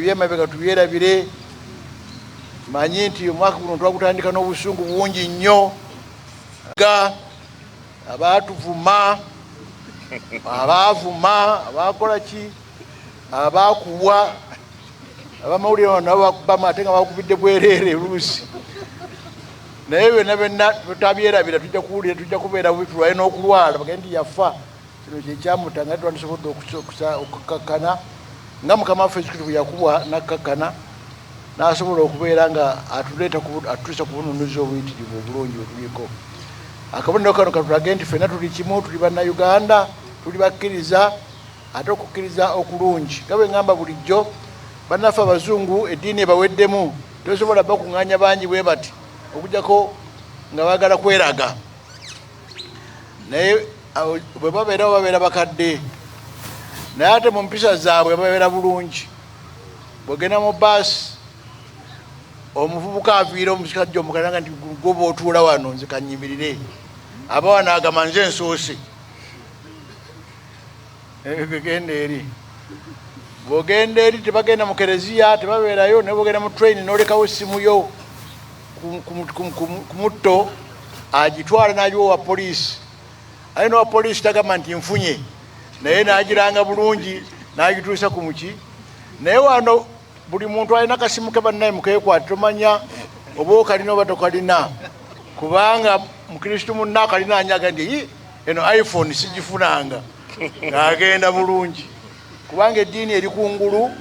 Byemabega tubyerabire manyi nti omwaka guno twagutandika n'obusungu bungi nnyo ga abaatuvuma abaavuma abakola ki abakuwa abamawulire nabo bakubama ate nga bakubidde bwereere luusi naye byonna tutabyerabira tujja kuwulira tujja kubeera bitulwaye n'okulwala bagende nti yafa kino kyekyamutanga twandisobodde okukkakkana nga mukama waffe ekitubu yakubwa nakkakkana n'asobola okubeera nga atutuusa ku bununuzi obuyitirivu obulungi bwetuliko akabonero kano katulage nti ffenna tuli kimu tuli bannayuganda tuli bakkiriza ate okukkiriza okulungi nga bwe ŋŋamba bulijjo bannaffe abazungu eddiini ebaweddemu tosobola bakuŋŋaanya bangi bwe bati okuggyako nga baagala kweraga naye bwe babeerawo babeera bakadde naye ate mu mpisa zaabwe babeera bulungi bwegenda mu baasi omuvubuka aviire omusikajja omukalanga nti gwe bw'otuula wano nze kanyimirire aba wano agamba nze ensoose genda eri bw'ogenda eri tebagenda mu kereziya tebabeerayo naye bw'ogenda mu train n'olekawo essimu yo ku mutto agitwala n'agiwa poliisi aye n'owa poliisi tagamba nti nfunye naye n'agiranga bulungi n'agituusa ku muki naye wano buli muntu alina akasimu ke bannaye mukeekwate tomanya oba okalina oba tokalina kubanga mukristu munna akalina anyaga nti eno iphone sigifunanga ng'agenda bulungi kubanga eddiini eri kungulu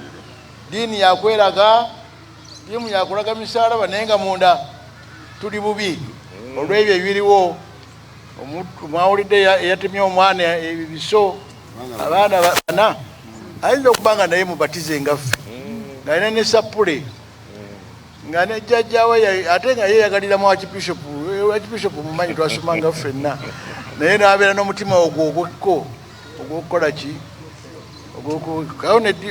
diini yakweraga diimu yakulaga misaalaba naye nga munda tuli bubi olw'ebyo ebiriwo mwawulidde eyatemye omwana ebiso abaana bana ayinza okuba nga naye mubatize ngaffe ng'alina ne sapule nga ne jjajjawe ate nga yeyagalira wakibishopu mumanyi twasomanga ffenna naye n'abeera n'omutima ogw'okukola ki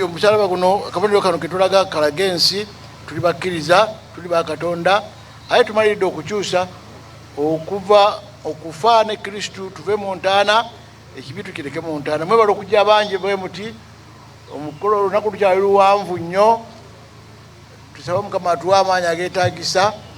omusalaba guno akabonero kano ketulaga kalaga ensi tuli bakkiriza tuli bakatonda aye tumaliridde okukyusa okufa ne kristu tuve mu ntaana ekibi tukireke mu ntaana mwebala okujja abangi bwe muti omukolo olunaku lukyali luwanvu nnyo tusabe mukama atuwa amaanyi ageetaagisa